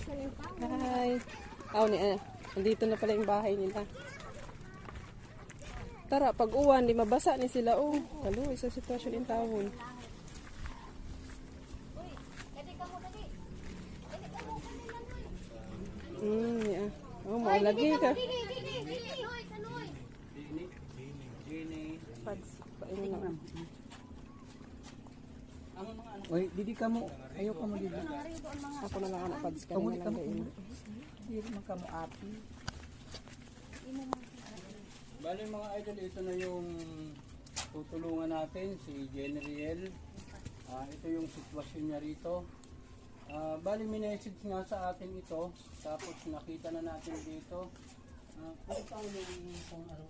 Hi. Nandito na pala yung bahay nila. Tara, pag uwan, di mabasa ni sila. Oh, halo, isa sitwasyon in tawon. Yeah. Oh, maulagi ka. Pads, paingin na. Oy, didi ka mo. Ayaw ka mo didi. Ako na lang anak pads ka na lang kain. Hindi man ka mo api. Bali mga idol, ito na yung tutulungan natin, si Jenriel. Ito yung sitwasyon niya rito. Bali minessage nga sa atin ito, tapos nakita na natin dito. Kung paano yung